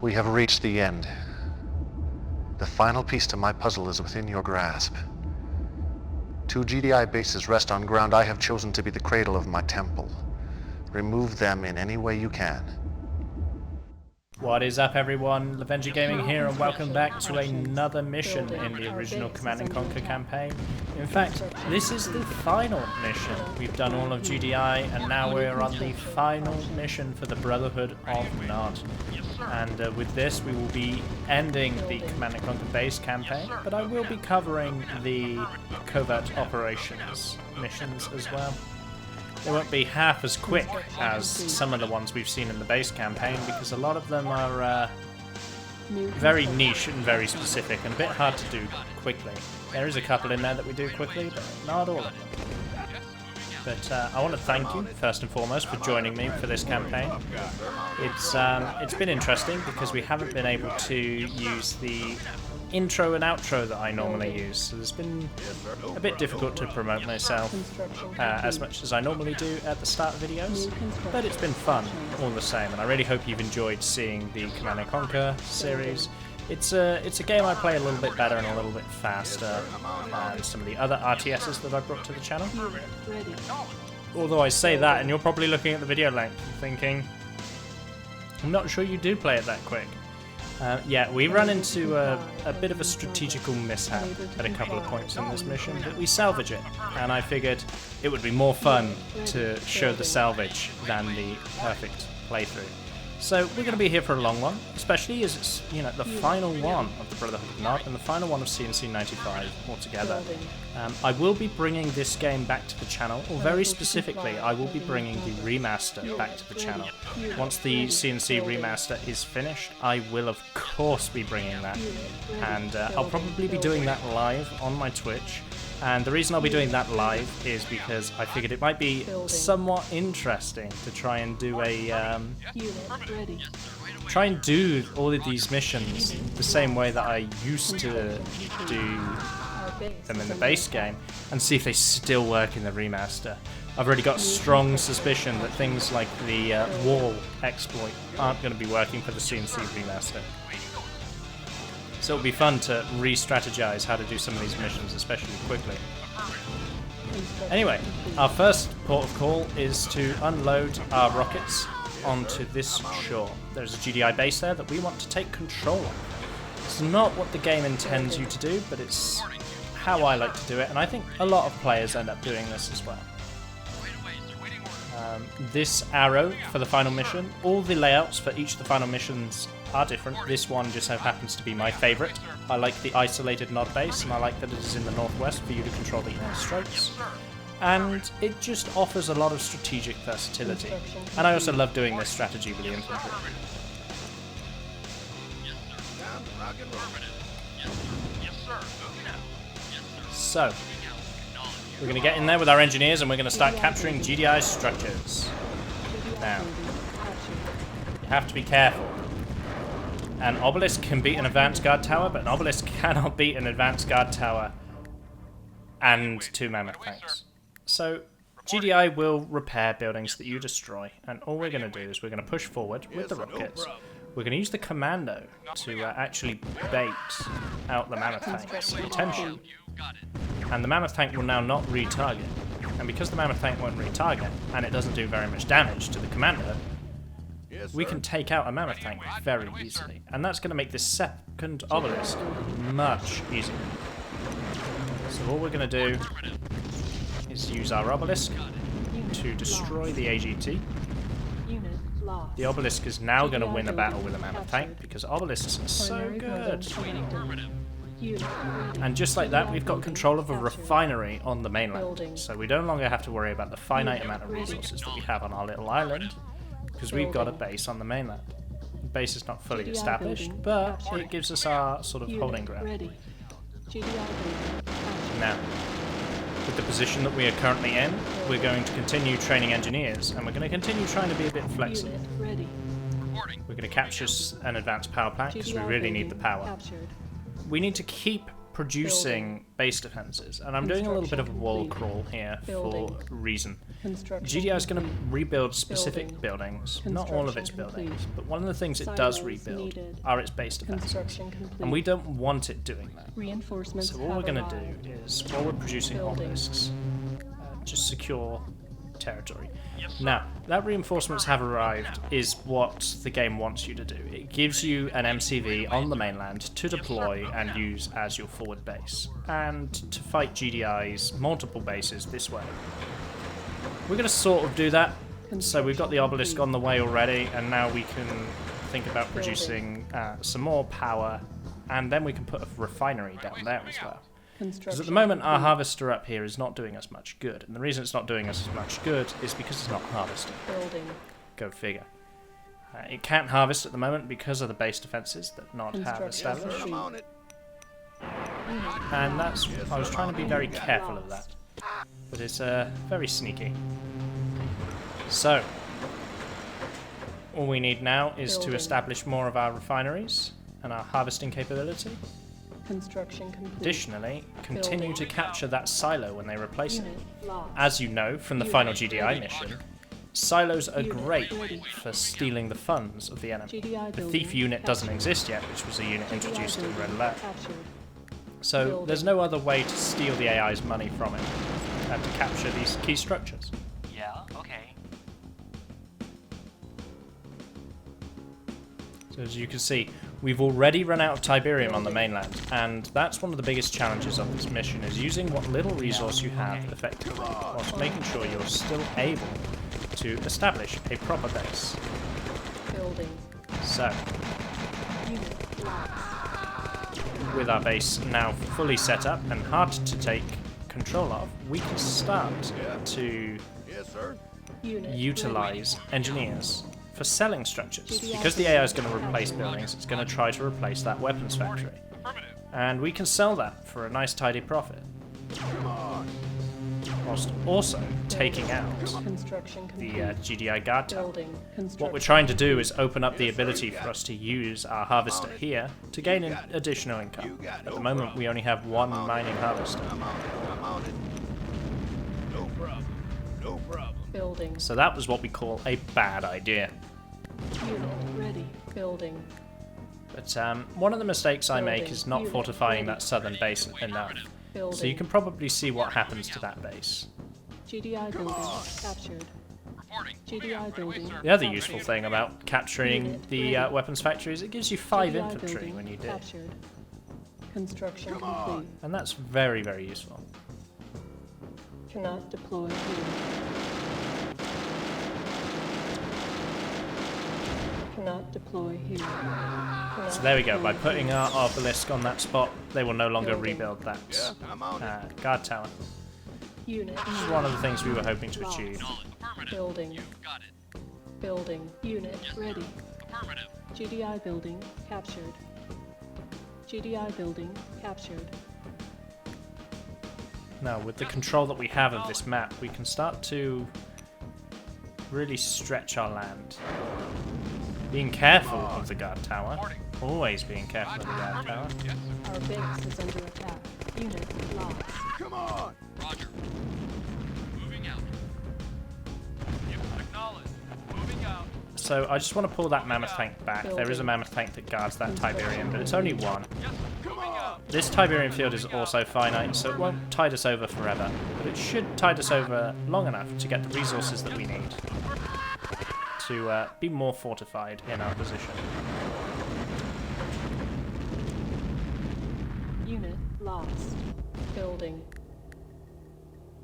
We have reached the end. The final piece to my puzzle is within your grasp. 2 GDI bases rest on ground I have chosen to be the cradle of my temple. Remove them in any way you can. What is up, everyone? Lovenji Gaming here, and welcome back to another mission in the original Command & Conquer campaign. In fact, this is the final mission. We've done all of GDI, and now we're on the final mission for the Brotherhood of Nod. And with this, we will be ending the Command & Conquer base campaign, but I will be covering the covert operations missions as well. They won't be half as quick as some of the ones we've seen in the base campaign, because a lot of them are very niche and very specific and a bit hard to do quickly. There is a couple in there that we do quickly, but not all of them. But I want to thank you, first and foremost, for joining me for this campaign. It's been interesting because we haven't been able to use the intro and outro that I normally use, so it's been a bit difficult to promote myself as much as I normally do at the start of videos, but it's been fun all the same, and I really hope you've enjoyed seeing the Command & Conquer series. It's a game I play a little bit better and a little bit faster than some of the other RTSs that I've brought to the channel. Although I say that, and you're probably looking at the video length and thinking, I'm not sure you do play it that quick. Yeah, we run into a bit of a strategical mishap at a couple of points in this mission, but we salvage it, and I figured it would be more fun to show the salvage than the perfect playthrough. So we're going to be here for a long one, especially as it's, you know, the final one of the Brotherhood of Nod and the final one of CNC 95 altogether. I will be bringing this game back to the channel, or very specifically, I will be bringing the remaster back to the channel. Once the CNC remaster is finished, I will of course be bringing that, and I'll probably be doing that live on my Twitch. And the reason I'll be doing that live is because I figured it might be somewhat interesting to try and do all of these missions the same way that I used to do them in the base game, and see if they still work in the remaster. I've already got a strong suspicion that things like the wall exploit aren't going to be working for the CNC remaster. So it'll be fun to re-strategize how to do some of these missions, especially quickly. Anyway, our first port of call is to unload our rockets onto this shore. There's a GDI base there that we want to take control of. It's not what the game intends you to do, but it's how I like to do it, and I think a lot of players end up doing this as well. This arrow for the final mission, all the layouts for each of the final missions are different. This one just so happens to be my favourite. I like the isolated Nod base, and I like that it is in the northwest for you to control the airstrikes. And it just offers a lot of strategic versatility. And I also love doing this strategy with the infantry. So, we're going to get in there with our engineers and we're going to start capturing GDI structures. Now, you have to be careful. An obelisk can beat an advanced guard tower, but an obelisk cannot beat an advanced guard tower and 2 mammoth tanks. So, GDI will repair buildings that you destroy, and all we're going to do is we're going to push forward with the rockets. We're going to use the commando to actually bait out the mammoth tank's attention. And the mammoth tank will now not retarget. And because the mammoth tank won't retarget, and it doesn't do very much damage to the commando, we can take out a mammoth tank very easily. And that's going to make this second obelisk much easier. So all we're going to do is use our obelisk to destroy the AGT. The obelisk is now going to win a battle with a mammoth tank because obelisks are so good. And just like that, we've got control of a refinery on the mainland, so we no longer have to worry about the finite amount of resources that we have on our little island, because we've got a base on the mainland. The base is not fully established, but it gives us our sort of holding ground. Now, with the position that we are currently in, we're going to continue training engineers, and we're going to continue trying to be a bit flexible. We're going to capture an advanced power plant, because we really need the power. We need to keep producing base defenses, and I'm doing a little bit of a wall crawl here for a reason. GDI is going to rebuild specific buildings, not all of its buildings, but one of the things it does rebuild are its base defenses, and we don't want it doing that. So what we're going to do is, while we're producing obelisks, just secure territory. Now, that reinforcements have arrived is what the game wants you to do. It gives you an MCV on the mainland to deploy and use as your forward base, and to fight GDI's multiple bases this way. We're going to sort of do that, so we've got the obelisk on the way already, and now we can think about producing some more power, and then we can put a refinery down there as well. Because at the moment our harvester up here is not doing us much good, and the reason it's not doing us as much good is because it's not harvesting. Go figure. It can't harvest at the moment because of the base defences that not have established. And that's, I was trying to be very careful of that, but it's very sneaky. So, all we need now is to establish more of our refineries and our harvesting capability. Construction complete. Additionally, continue to capture that silo when they replace it. As you know from the final GDI mission, silos are great for stealing the funds of the enemy. The thief unit doesn't exist yet, which was a unit introduced in Red Alert. So there's no other way to steal the AI's money from it than to capture these key structures. Yeah, okay. So as you can see, we've already run out of Tiberium on the mainland, and that's one of the biggest challenges of this mission, is using what little resource you have effectively, whilst making sure you're still able to establish a proper base. So, with our base now fully set up and hard to take control of, we can start to utilize engineers for selling structures. Because the AI is going to replace buildings, it's going to try to replace that weapons factory. And we can sell that for a nice tidy profit. Whilst also taking out the GDI guard tower. What we're trying to do is open up the ability for us to use our harvester here to gain an additional income. At the moment we only have one mining harvester. So that was what we call a bad idea. Unit ready. Building. But one of the mistakes I make is not fortifying that southern base enough. So you can probably see what happens to that base. GDI building captured. GDI building. The other useful thing about capturing the weapons factory is it gives you 5 infantry when you do. Captured. Construction complete. And that's very, very useful. Cannot deploy here. Cannot deploy here. So there we go, by putting our obelisk on that spot, they will no longer rebuild that guard tower. Unit. This is one of the things we were hoping to achieve. Building. Building. Unit ready. GDI building captured. GDI building captured. Now, with the control that we have of this map, we can start to really stretch our land. Being careful of the guard tower. Always being careful of the guard tower. Our base is under attack. Unit lost. Come on! Roger. Moving out. Acknowledged. Moving out. So I just want to pull that mammoth tank back. There is a mammoth tank that guards that Tiberium, but it's only one. This Tiberium field is also finite, so it won't tide us over forever, but it should tide us over long enough to get the resources that we need to be more fortified in our position. Unit lost. Building.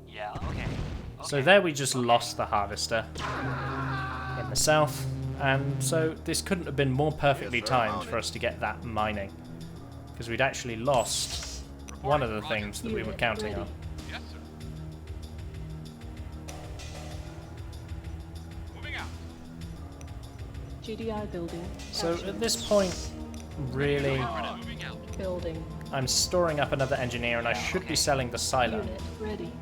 Yeah, okay. So there we just lost the harvester in the south, and so this couldn't have been more perfectly timed for us to get that mining, because we'd actually lost one of the things that we were counting on. Yes, sir. Moving out. GDI building. So captured. at this point, really, Moving out. Building. I'm storing up another engineer, and I should be selling the silo, Unit ready.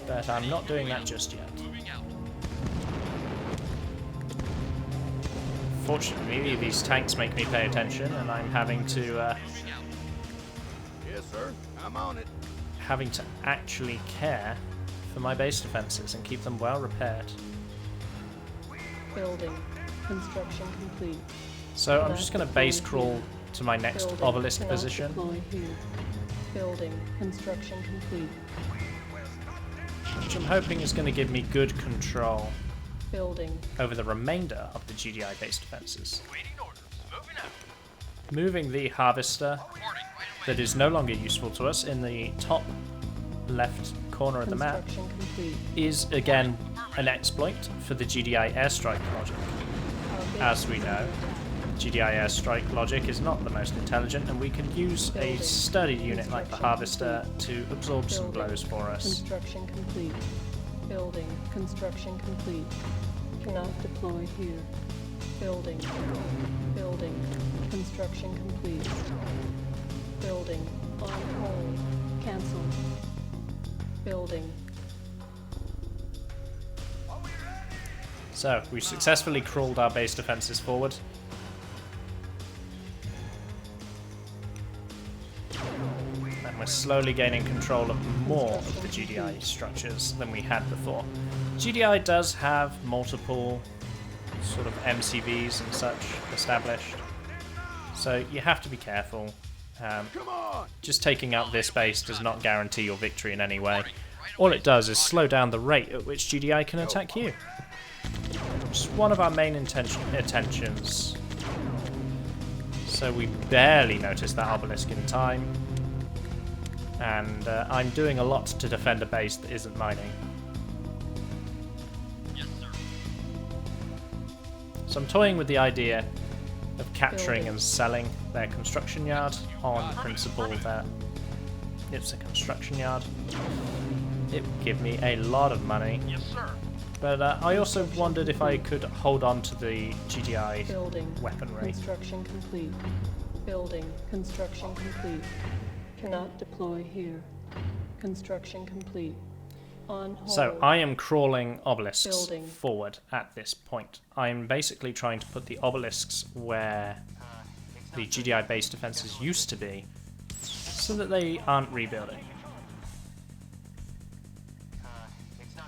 but I'm not doing that just yet. Moving out. Fortunately, these tanks make me pay attention, and I'm having to Yes, sir. I'm on it. having to actually care for my base defenses and keep them well repaired. Building. Construction complete. So I'm just going to base crawl to my next Building. obelisk Cannot position. deploy here. Building. Construction complete. Which I'm hoping is going to give me good control Building. over the remainder of the GDI base defenses. Waiting orders. Moving out. Moving the harvester Reporting right away. that is no longer useful to us in the top left corner of the map Construction complete. is again an exploit for the GDI airstrike logic. Our base As we is know, under attack. GDI airstrike logic is not the most intelligent, and we can use a sturdy unit like the harvester to absorb some blows for us. Construction complete. Building. Construction complete. Cannot deploy here. Building. Building. Construction complete. Building. On hold. Cancelled. Building. So, we successfully crawled our base defenses forward. And we're slowly gaining control of more of the GDI structures than we had before. GDI does have multiple sort of MCVs and such established, so you have to be careful. Just taking out this base does not guarantee your victory in any way. All it does is slow down the rate at which GDI can attack you. Which is one of our main attentions. So we barely noticed that obelisk in time. And I'm doing a lot to defend a base that isn't mining. Yes, sir. So I'm toying with the idea of capturing Building. and selling their construction yard on the principle that it's a construction yard. It would give me a lot of money. Yes, sir. But I also wondered if I could hold on to the GDI Building. weaponry. Construction complete. Building. Construction complete. Cannot deploy here. Construction complete. On hold. So I am crawling obelisks Building. forward at this point. I'm basically trying to put the obelisks where the GDI base defenses used to be, so that they aren't rebuilding.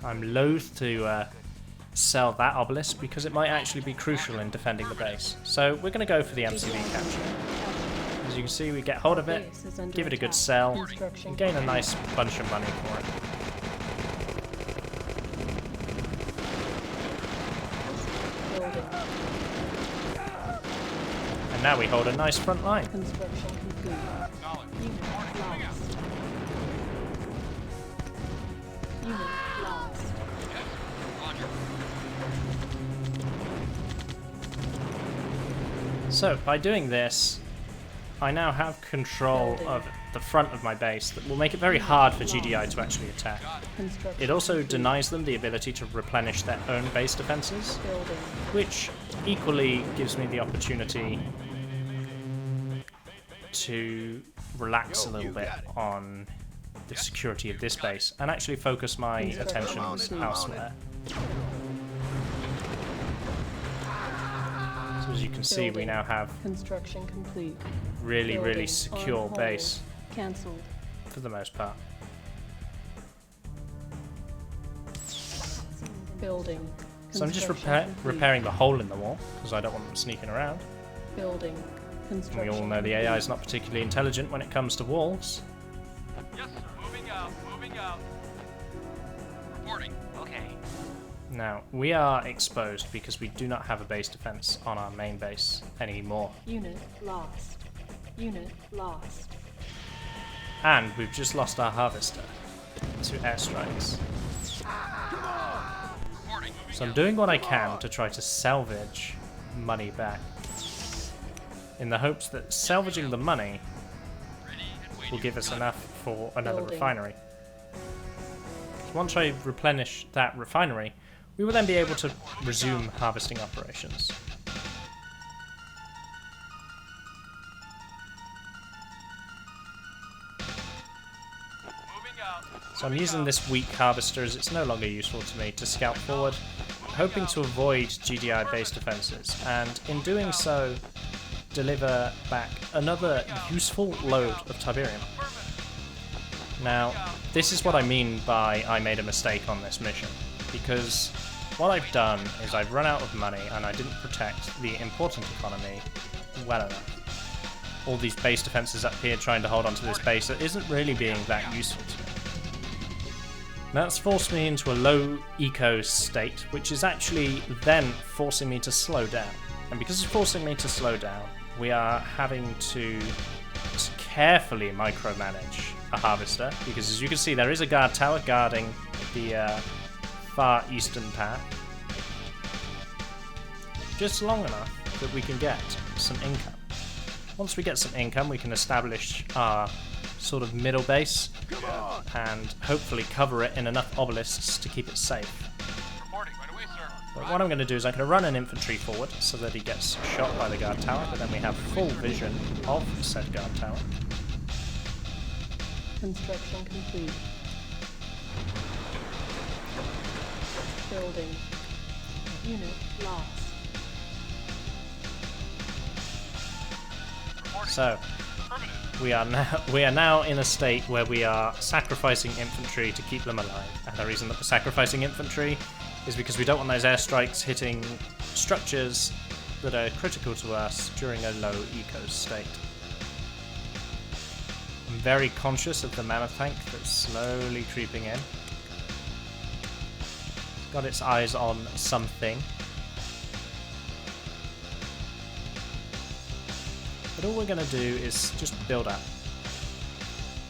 I'm loath to sell that obelisk because it might actually be crucial in defending the base. So we're going to go for the MCV capture. As you can see, we get hold of it, Base is under give it a good attack. sell, Construction and gain a nice bunch of money for it. Building. And now we hold a nice front line. Construction complete. Unit lost. Unit lost. Roger. So, by doing this, I now have control of the front of my base that will make it very hard for GDI to actually attack. Construction It also complete. denies them the ability to replenish their own base defenses, Building. which equally gives me the opportunity to relax a little bit on the security of this base and actually focus my attentions elsewhere. So as you can see, we Building. now have Construction complete. really Building. secure On hold. base Cancelled. for the most part. Building. So I'm just Construction complete. repairing the hole in the wall because I don't want them sneaking around. Building. And Construction we all know the AI is not particularly intelligent when it comes to walls. Yes, sir. Moving out. Moving out. Reporting. Okay. Now, we are exposed because we do not have a base defense on our main base anymore. Unit lost. Unit lost. And we've just lost our harvester to airstrikes. Reporting. Moving So I'm out. doing what I can to try to salvage money back, in the hopes that salvaging the money Ready and waiting. will give us enough for another Building. refinery. So once I replenish that refinery, we will then be able to resume harvesting operations. Moving out. So I'm using this weak harvester as it's no longer useful to me to scout forward, hoping to avoid GDI base defenses, and in doing so, deliver back another useful load of Tiberium. Now, this is what I mean by I made a mistake on this mission, because what I've done is I've run out of money and I didn't protect the important economy well enough. All these base defenses up here trying to hold onto this base that isn't really being that useful to me. That's forced me into a low eco state, which is actually then forcing me to slow down. And because it's forcing me to slow down, we are having to carefully micromanage a harvester, because as you can see there is a guard tower guarding the far eastern path. Just long enough that we can get some income. Once we get some income, we can establish our sort of middle base and hopefully cover it in enough obelisks to keep it safe. Reporting right away, sir. But what I'm going to do is I'm going to run an infantry forward so that he gets shot by the guard tower, but then we have full vision of said guard tower. Construction complete. Building. Unit lost. So we are now in a state where we are sacrificing infantry to keep them alive. And the reason that we're sacrificing infantry is because we don't want those airstrikes hitting structures that are critical to us during a low eco state. I'm very conscious of the mammoth tank that's slowly creeping in. It's got its eyes on something. But all we're going to do is just build up.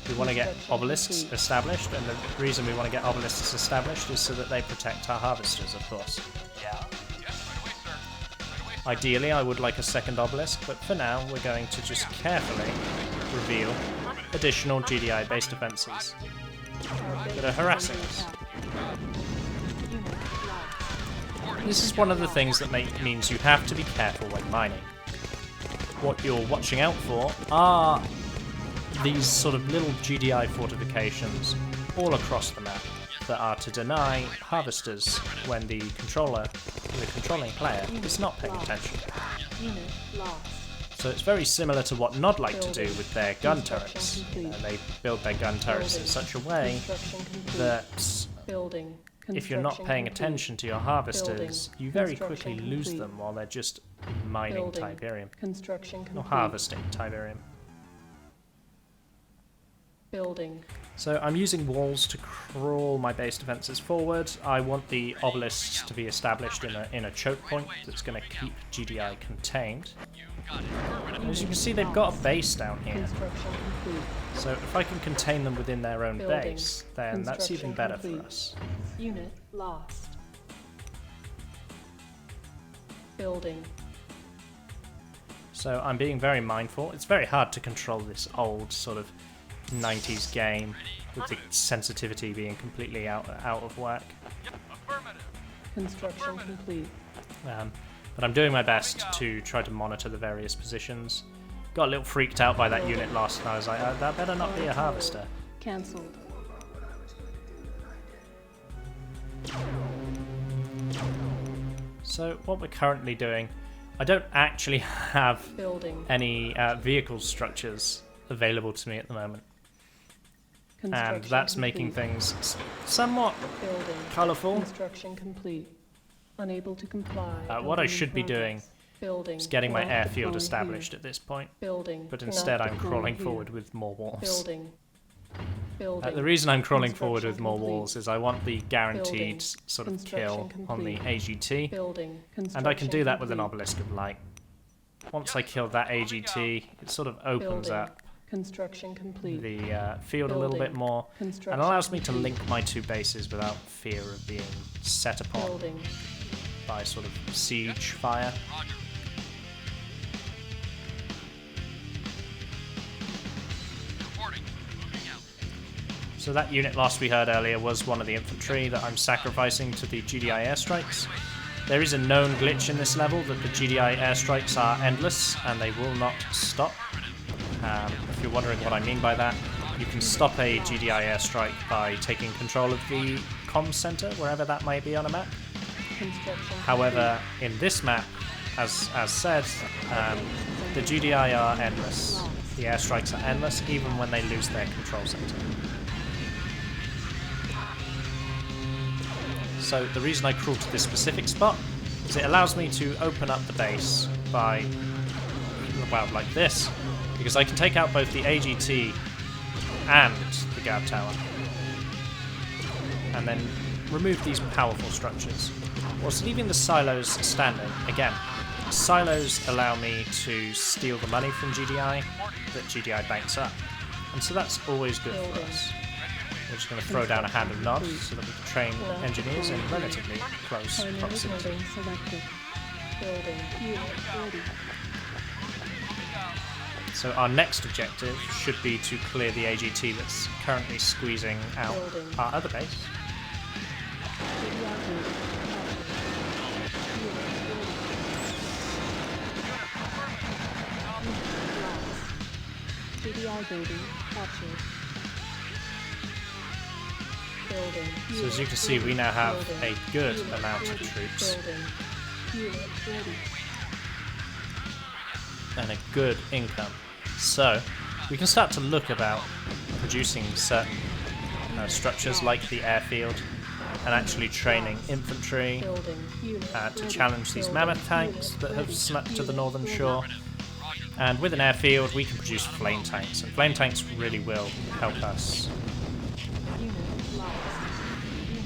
We want to get obelisks established, and the reason we want to get obelisks established is so that they protect our harvesters, of course. Yeah. Yes, right away, sir. Right away, sir. Ideally, I would like a second obelisk, but for now, we're going to just carefully reveal additional GDI base defenses that are harassing us. This is one of the things that means you have to be careful when mining. What you're watching out for are these sort of little GDI fortifications all across the map that are to deny harvesters when the controlling player is not paying attention. Unit lost. So it's very similar to what Nod like to do with their gun turrets. They build their gun turrets in such a way that Building. if you're not paying attention to your harvesters, you very quickly lose them while they're just mining Tiberium, Construction or complete. harvesting Tiberium. Building. So I'm using walls to crawl my base defenses forward. I want the obelisks to be established in a choke point that's going to keep GDI contained. And as you can see, they've got a base down here. Construction complete. So if I can contain them within their own Building. base, then that's even Construction better for complete. us. Unit lost. Building. So I'm being very mindful. It's very hard to control this old sort of 90s game with the sensitivity being completely out of whack. Affirmative. Construction complete. But I'm doing my best to try to monitor the various positions. Got a little freaked out by that unit last, and I was like, that better not be a harvester. Cancelled. So what we're currently doing, I don't actually have Building. any vehicle structures available to me at the moment. And Construction that's making complete. things somewhat Building. colourful. Construction complete. Unable to comply. What I Building should be doing progress. Building. is getting my Cannot airfield deploy established here. at this point. Building. But Cannot instead I'm deploy crawling here. forward with more walls. Building. Building. The reason I'm crawling forward Construction with more complete. walls is I want the guaranteed Building. sort of Construction kill on the complete. AGT, Building. and I can do that with an complete. obelisk of light. Once I kill that AGT, it sort of opens Building. up Construction complete. the field a little bit Building. more Construction and allows me to complete. link my two bases without fear of being set upon Building. by sort of siege fire. Roger. Reporting. Moving out. So that unit loss we heard earlier was one of the infantry that I'm sacrificing to the GDI airstrikes. There is a known glitch in this level that the GDI airstrikes are endless and they will not stop. If you're wondering what I mean by that, you can stop a GDI airstrike by taking control of the comm center, wherever that might be on a map. Construction However, in this map, as said, the GDI are endless. The airstrikes are endless, even when they lose their control center. So the reason I crawled to this specific spot is it allows me to open up the base by, well, like this, because I can take out both the AGT and the guard tower, and then remove these powerful structures, whilst leaving the silos standing. Again, silos allow me to steal the money from GDI that GDI banks up, and so that's always good for us. We're just going to throw down a hand of nod so that we can train engineers in relatively close proximity. So our next objective should be to clear the AGT that's currently squeezing out our other base. So as you can see, we now have a good amount of troops and a good income. So we can start to look about producing certain structures like the airfield and actually training infantry to challenge these mammoth tanks that have snuck to the northern shore. And with an airfield we can produce flame tanks, and flame tanks really will help us.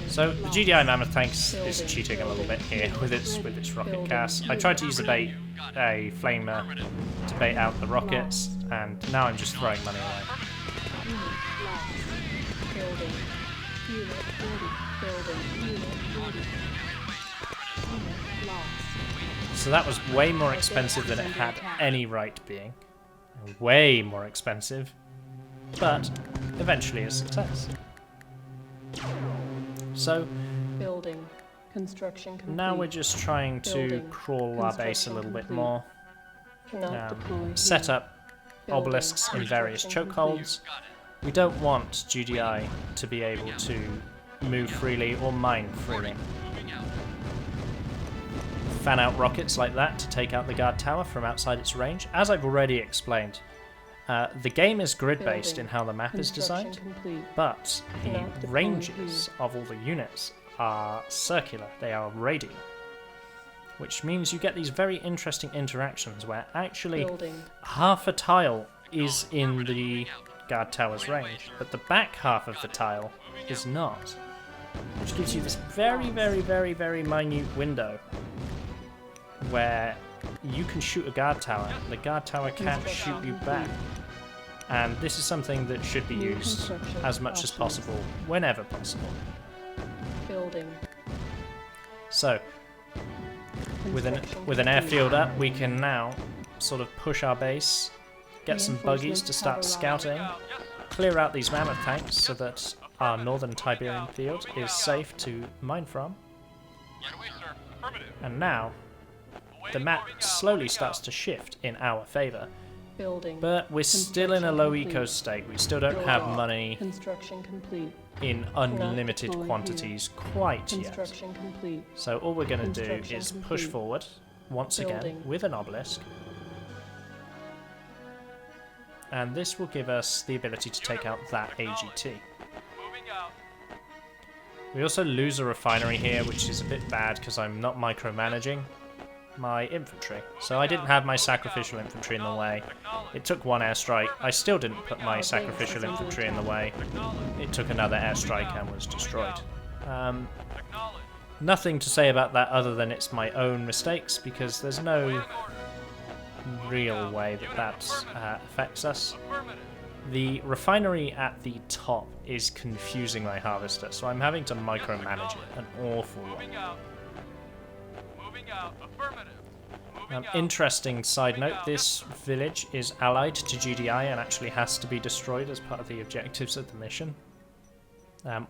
So the GDI mammoth tanks is cheating a little bit here with its rocket gas. I tried to use a flamer to bait out the rockets, and now I'm just throwing money away. So that was way more expensive than it had any right being. Way more expensive, but eventually a success. So now we're just trying to crawl our base a little bit more. Set up obelisks in various chokeholds. We don't want GDI to be able to move freely or mine freely. Fan out rockets like that to take out the guard tower from outside its range. As I've already explained, the game is grid-based in how the map is designed, but the ranges of all the units are circular, they are radial, which means you get these very interesting interactions where actually half a tile is in the guard tower's range, but the back half of the tile is not, which gives you this very, very, very, very minute window where you can shoot a guard tower, the guard tower can't shoot you back. And this is something that should be used as much as possible, whenever possible. So, with an airfield up, we can now sort of push our base, get some buggies to start scouting, clear out these mammoth tanks so that our northern Tiberian field is safe to mine from. And now, the map slowly starts to shift in our favour. But we're still in a low eco state. We still don't have money in unlimited quantities quite yet. So all we're going to do is push forward once again with an obelisk. And this will give us the ability to take out that AGT. We also lose a refinery here, which is a bit bad because I'm not micromanaging my infantry. So I didn't have my sacrificial infantry in the way. It took one airstrike. I still didn't put my sacrificial infantry in the way. It took another airstrike and was destroyed. Nothing to say about that other than it's my own mistakes, because there's no real way that affects us. The refinery at the top is confusing my harvester, so I'm having to micromanage it an awful lot. Interesting side note, this village is allied to GDI and actually has to be destroyed as part of the objectives of the mission.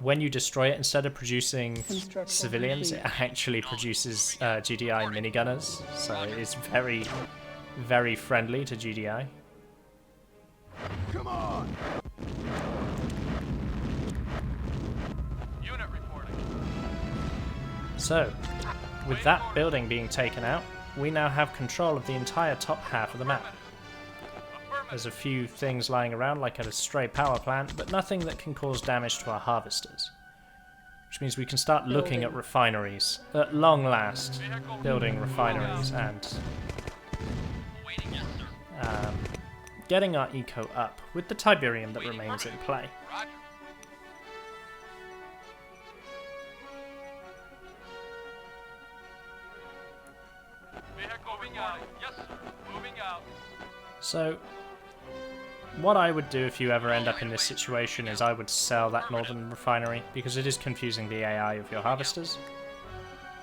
When you destroy it, instead of producing civilians, it actually produces GDI minigunners, so it is very, very friendly to GDI. Come on! Unit reporting. So, with that building being taken out, we now have control of the entire top half of the map. There's a few things lying around, like a stray power plant, but nothing that can cause damage to our harvesters. which means we can start looking at refineries at long last, building refineries and getting our eco up with the Tiberium that remains in play. Roger. Vehicle moving out. Yes, sir. Moving out. So, what I would do if you ever end up in this situation is I would sell that northern refinery, because it is confusing the AI of your harvesters.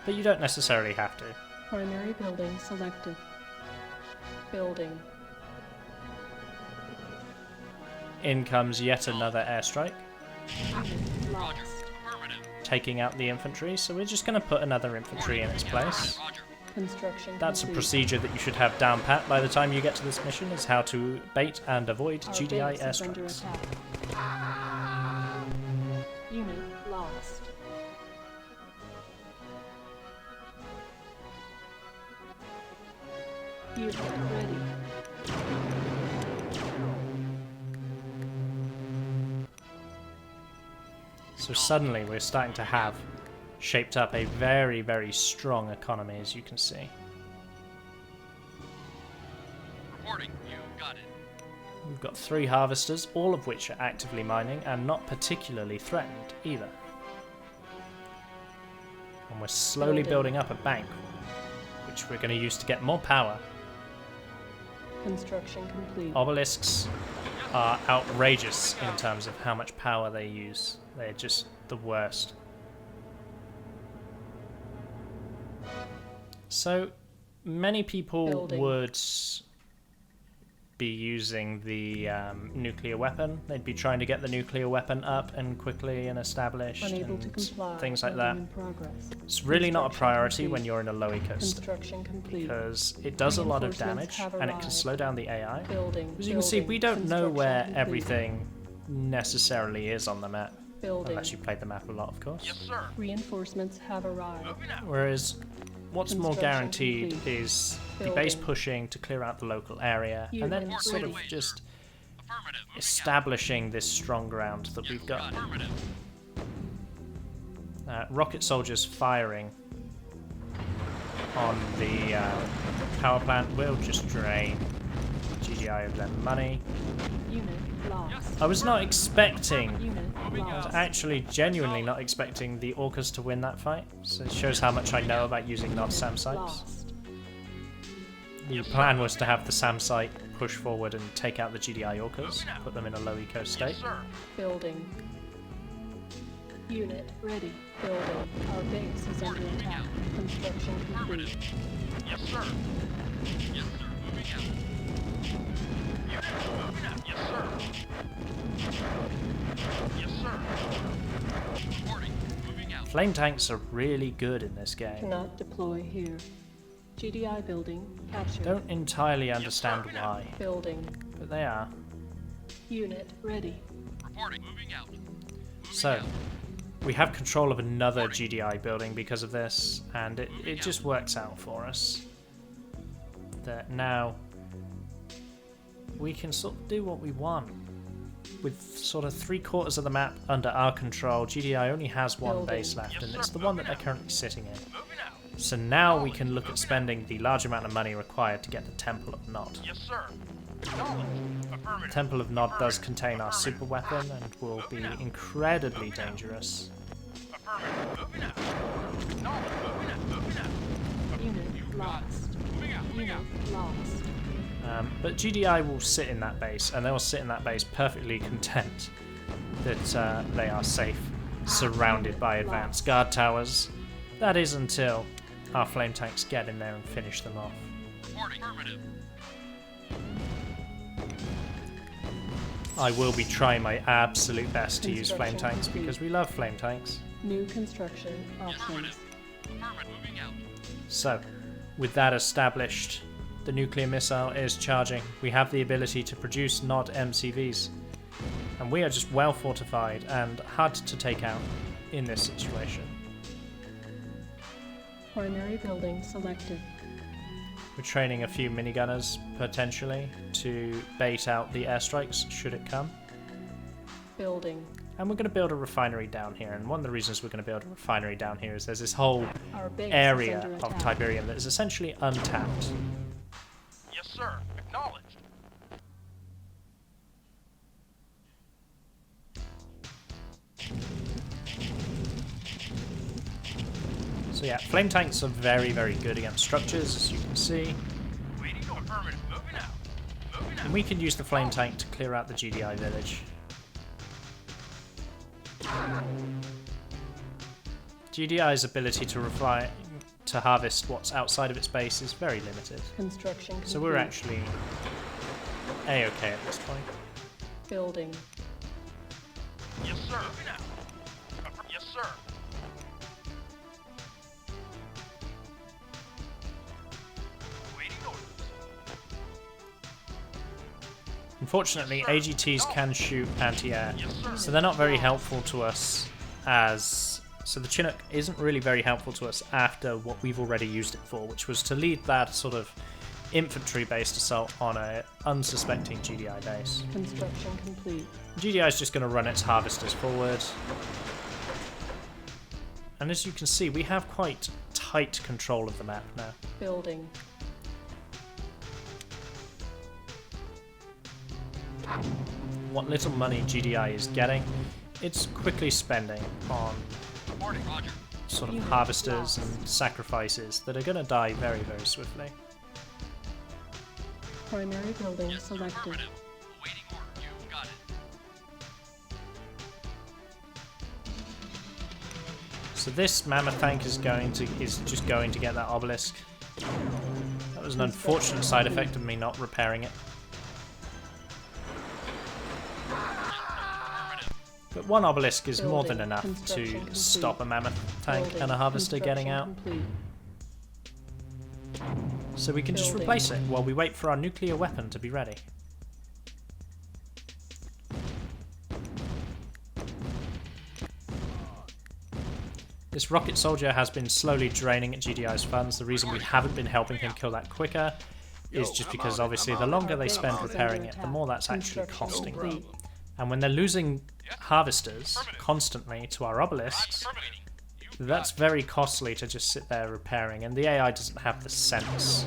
But you don't necessarily have to. Primary building selected. Building. In comes yet another airstrike, Unit lost. Affirmative. taking out the infantry, so we're just going to put another infantry in its place. Roger. Construction That's a complete. procedure that you should have down pat by the time you get to this mission, is how to bait and avoid Our GDI base is under airstrikes. attack. Unit lost. Unit ready. So suddenly we're starting to have shaped up a very, very strong economy, as you can see. Reporting. You got it. We've got 3 harvesters, all of which are actively mining and not particularly threatened either. And we're slowly building up a bank, which we're going to use to get more power. Construction complete. Obelisks are outrageous in terms of how much power they use. They're just the worst. So, many people Building. would be using the nuclear weapon. They'd be trying to get the nuclear weapon up and quickly and established Unable to and comply. things like Building that. in progress. It's really not a Construction priority complete. when you're in a low eco state, Construction complete. because it does a lot of Reinforcements damage have and it can arrived. slow down the AI. Building. As you can see, we don't know where Construction complete. everything necessarily is on the map, Building. unless you played the map a lot, of course. Yes, sir. Reinforcements have arrived. Moving out. Whereas, what's more Construction guaranteed complete. is the base Building. pushing to clear out the local area, and then Unit sort of ready. just Affirmative. Moving establishing this strong ground that we've out. got. Affirmative. Rocket soldiers firing on the power plant will just drain GDI of their money. Unit lost. I was not expecting, Unit lost. actually genuinely not expecting the Orcas to win that fight, so it shows how much I know about using Nod SAM sites. Lost. The plan was to have the SAM site push forward and take out the GDI Orcas, put them in a low eco state. Yes, sir. Building. Unit ready. Building. Our base is under attack. Construction complete. Yes, sir. Yes, sir. Moving out. Unit moving out. Yes, sir. Yes, sir. Reporting. Moving out. Flame tanks are really good in this game. Cannot deploy here. GDI building captured. Don't entirely understand why, Building. but they are. Unit ready. Reporting. Moving out. So, we have control of another GDI building because of this, and it just works out for us. That now we can sort of do what we want. With sort of 3/4 of the map under our control, GDI only has one Building. base left, and it's the one that they're currently sitting in. Moving out. So now we can look at spending the large amount of money required to get the Temple of Nod. Yes, sir. Acknowledged. Affirmative. Temple of Nod does contain our super weapon and will be incredibly dangerous. Affirmative. Moving out. Acknowledged. Moving out. Moving out. Unit lost. Moving out. Moving Unit out. lost. But GDI will sit in that base, and they will sit in that base perfectly content that they are safe, surrounded by advanced guard towers. That is until our flame tanks get in there and finish them off. Reporting. Affirmative. I will be trying my absolute best to use flame Construction tanks complete. because we love flame tanks. New construction options. Affirmative. Affirmative. Moving out. So, with that established, the nuclear missile is charging. We have the ability to produce Nod MCVs, and we are just well fortified and hard to take out in this situation. Primary building selected. We're training a few minigunners potentially to bait out the airstrikes should it come. Building. And we're going to build a refinery down here, and one of the reasons we're going to build a refinery down here is there's this whole Our base is area under of attack. Tiberium that is essentially untapped. Yes, sir. Acknowledged. So yeah, flame tanks are very, very good against structures, as you can see. Waiting for affirmative. Moving out. Moving out. And we can use the flame tank to clear out the GDI village. GDI's ability to harvest what's outside of its base is very limited. Construction complete. So we're actually A-okay at this point. Building. Yes, sir. Moving out. Yes, sir. Waiting orders. Unfortunately, AGTs can shoot anti-air, Yes, sir. so they're not very helpful to us as... So the Chinook isn't really very helpful to us after what we've already used it for, which was to lead that sort of infantry-based assault on a unsuspecting GDI base. Construction complete. GDI is just going to run its harvesters forward. And as you can see, we have quite tight control of the map now. Building. What little money GDI is getting, it's quickly spending on Reporting. Roger. sort of harvesters and sacrifices that are going to die very, very swiftly. Primary building Yes, sir. selected. Affirmative. Awaiting order. You got it. So this mammoth tank is just going to get that obelisk. That was an unfortunate side effect of me not repairing it. But one obelisk is more than Building. enough to Construction complete. stop a mammoth tank Building. and a harvester getting out. Construction complete. So we can just Building. replace it while we wait for our nuclear weapon to be ready. This rocket soldier has been slowly draining at GDI's funds. The reason we haven't been helping him kill that quicker is just because obviously the longer they spend repairing it, the more that's actually costing them. And when they're losing harvesters constantly to our obelisks, Affirmative. that's very costly to just sit there repairing, and the AI doesn't have the sense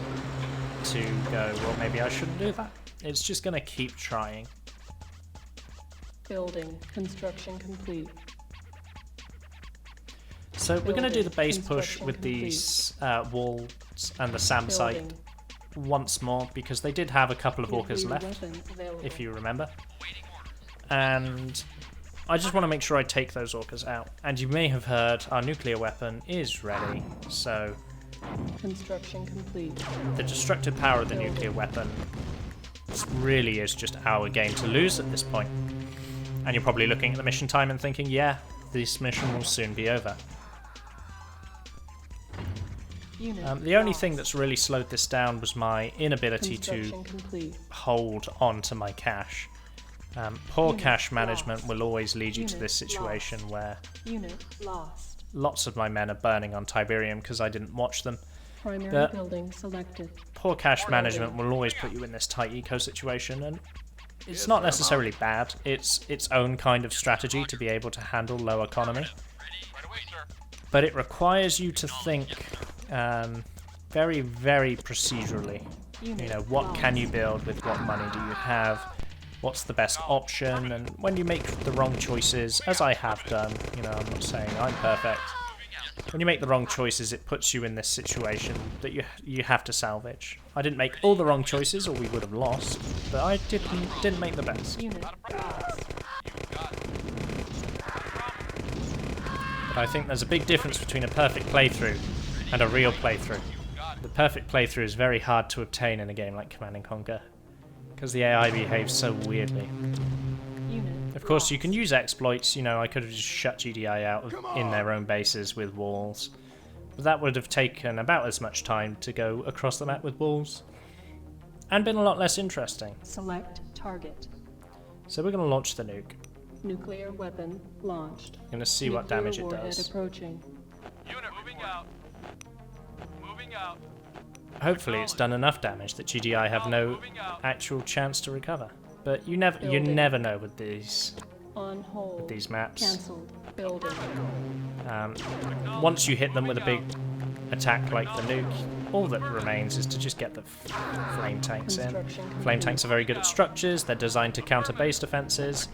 to go, well, maybe I shouldn't do that. It's just going to keep trying. Building. Construction complete. So we're going to do the base push Construction with these walls and the SAM site Building. once more, because they did have a couple of orcas Nuclear left, weapon available. if you remember. And I just want to make sure I take those orcas out. And you may have heard our nuclear weapon is ready, so Construction complete. the destructive power of the nuclear weapon really is just our game to lose at this point. And you're probably looking at the mission time and thinking, yeah, this mission will soon be over. Unit The only lost. thing that's really slowed this down was my inability to Construction complete. hold on to my cash. Poor Unit cash management lost. will always lead you to Unit this situation lost. where Unit lost. lots of my men are burning on Tiberium because I didn't watch them. Primary But- building selected. Poor cash management will always put you in this tight eco situation, and it's not necessarily bad. It's its own kind of strategy to be able to handle low economy, Ready. Right away, sir. but it requires you to think very, very procedurally. You know, what can you build with what money do you have? What's the best option? And when you make the wrong choices, as I have done, you know, I'm not saying I'm perfect. When you make the wrong choices, it puts you in this situation that you have to salvage. I didn't make all the wrong choices, or we would have lost, but I didn't make the best. Unit lost. But I think there's a big difference between a perfect playthrough and a real playthrough. The perfect playthrough is very hard to obtain in a game like Command & Conquer, because the AI behaves so weirdly. Unit Of course, you can use exploits. You know, I could have just shut GDI out in their own bases with walls. But that would have taken about as much time to go across the map with walls, and been a lot less interesting. select target. So we're going to launch the nuke. Nuclear weapon launched. We're going to see what Nuclear damage it warhead does. approaching. Unit moving out. Moving out. Hopefully it's done enough damage that GDI have no actual chance to recover. But you never know with these On hold. these maps. Cancelled. Building. Once you hit them with a big attack like the nuke, all that remains is to just get the flame tanks in. Flame tanks are very good at structures, they're designed to counter base defenses.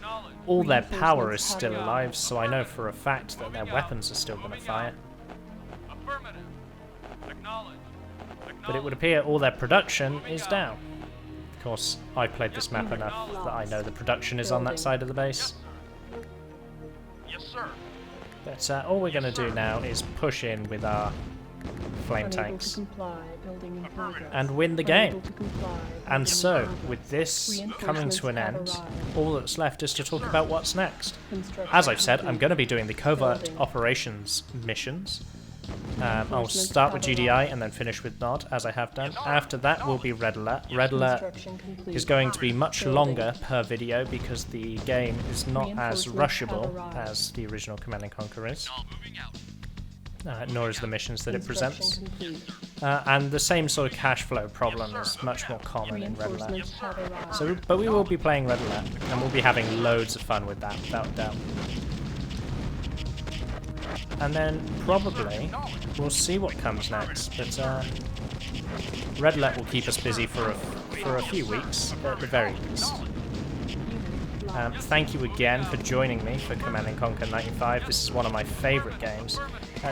All their power is still alive, so I know for a fact that their weapons are still going to fire. Affirmative. Acknowledge. But it would appear all their production is down. Of course, I played this map enough that I know the production is on that side of the base. Yes, sir. But all we're going to do now is push in with our flame Unable to tanks comply. Building in progress. and win the Unable game. to comply. And Building so, in progress. with this coming to an end, Reinforcements have arrived. all that's left is to talk about what's next. Construction As I've said, I'm complete. going to be doing the covert Building. operations missions. I'll Reinforcements start with have GDI arrived. and then finish with Nod, as I have done. After that will be Red Alert. Red Alert Construction complete. is going to be much Building. longer per video because the game is not as Reinforcements have rushable arrived. as the original Command & Conquer is, All moving out. nor is the missions that it Construction presents. complete. And the same sort of cash flow problem is much more common in Red Alert. Reinforcements have arrived. So, but we will be playing Red Alert, and we'll be having loads of fun with that, without a doubt. And then probably we'll see what comes next. But Red Alert will keep us busy for a few weeks at the very least. Thank you again for joining me for Command & Conquer 95. This is one of my favourite games.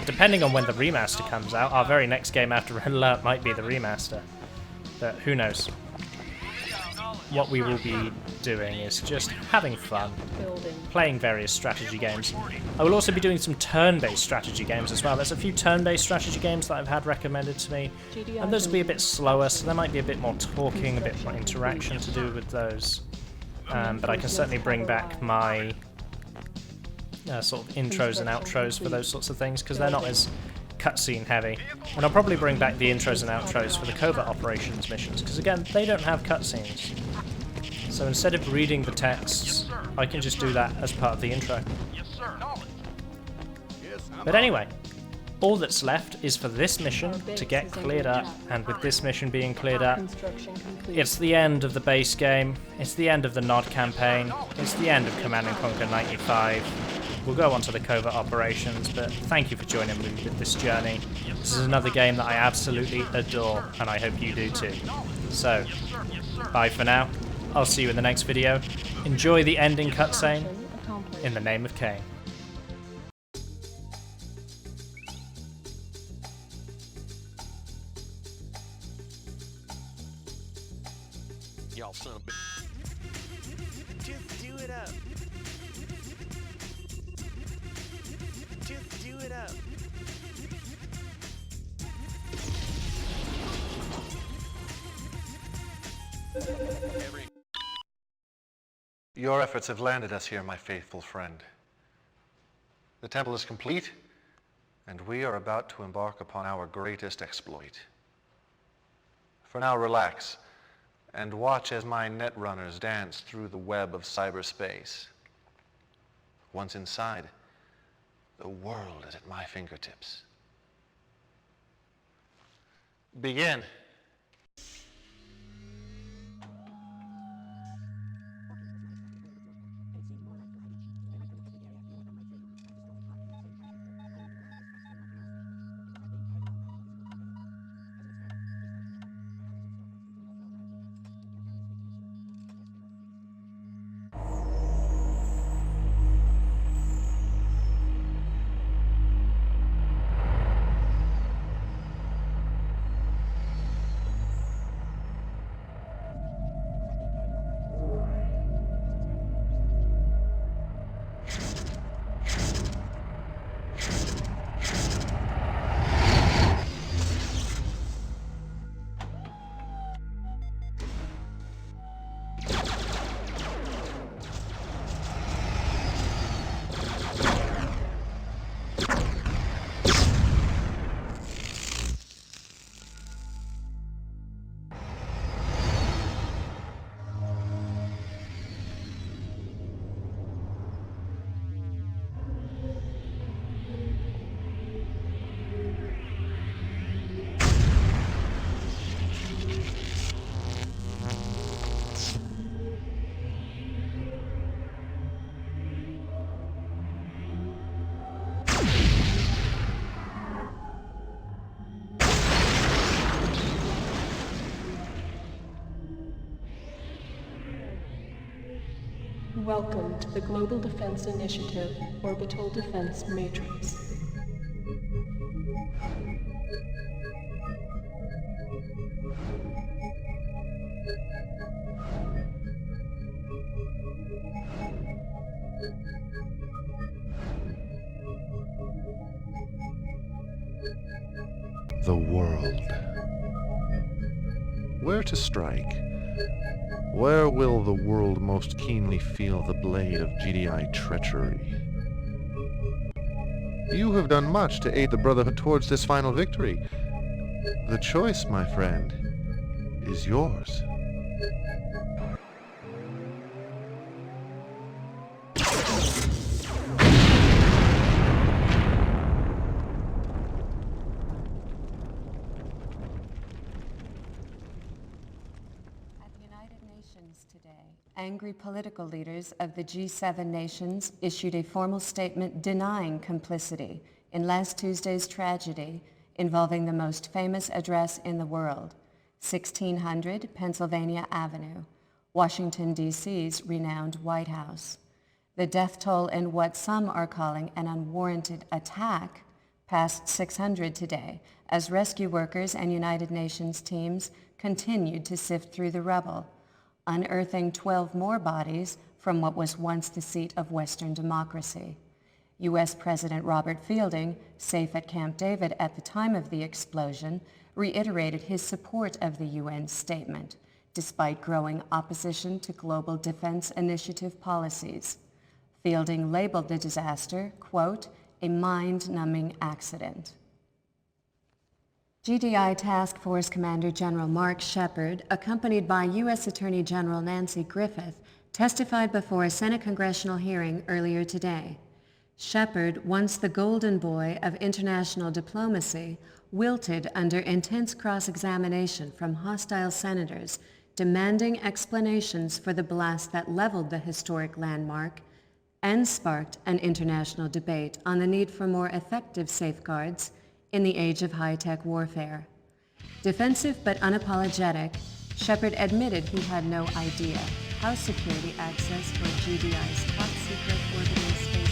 Depending on when the remaster comes out, our very next game after Red Alert might be the remaster. But who knows? What we will be doing is just having fun, Building. playing various strategy games. I will also be doing some turn-based strategy games as well. There's a few turn-based strategy games that I've had recommended to me, and those will be a bit slower, so there might be a bit more talking, a bit more interaction to do with those. But I can certainly bring back my sort of intros and outros for those sorts of things, because they're not as cutscene heavy. And I'll probably bring back the intros and outros for the covert operations missions, because again, they don't have cutscenes. So instead of reading the texts, I can just do that as part of the intro. Yes, sir. But anyway, all that's left is for this mission to get cleared up, and with this mission being cleared up, Construction complete. it's the end of the base game, it's the end of the Nod campaign, it's the end of Command & Conquer 95. We'll go on to the covert operations, but thank you for joining me with this journey. This is another game that I absolutely adore, and I hope you do too. So, bye for now. I'll see you in the next video. Enjoy the ending cutscene, Mission accomplished. in the name of Cain. Y'all son of a Just do it up. Just do it up. Your efforts have landed us here, my faithful friend. The temple is complete, and we are about to embark upon our greatest exploit. For now, relax, and watch as my netrunners dance through the web of cyberspace. Once inside, the world is at my fingertips. Begin. Welcome to the Global Defense Initiative Orbital Defense Matrix. The world. Where to strike? Where will the world most keenly feel the blade of GDI treachery? You have done much to aid the Brotherhood towards this final victory. The choice, my friend, is yours. Today, angry political leaders of the G7 nations issued a formal statement denying complicity in last Tuesday's tragedy involving the most famous address in the world, 1600 Pennsylvania Avenue, Washington, D.C.'s renowned White House. The death toll in what some are calling an unwarranted attack passed 600 today as rescue workers and United Nations teams continued to sift through the rubble, unearthing 12 more bodies from what was once the seat of Western democracy. U.S. President Robert Fielding, safe at Camp David at the time of the explosion, reiterated his support of the UN statement, despite growing opposition to global defense initiative policies. Fielding labeled the disaster, quote, a mind-numbing accident. GDI Task Force Commander General Mark Shepard, accompanied by U.S. Attorney General Nancy Griffith, testified before a Senate congressional hearing earlier today. Shepard, once the golden boy of international diplomacy, wilted under intense cross-examination from hostile senators, demanding explanations for the blast that leveled the historic landmark and sparked an international debate on the need for more effective safeguards in the age of high-tech warfare. Defensive but unapologetic, Shepard admitted he had no idea how security access for GDI's top-secret orbital space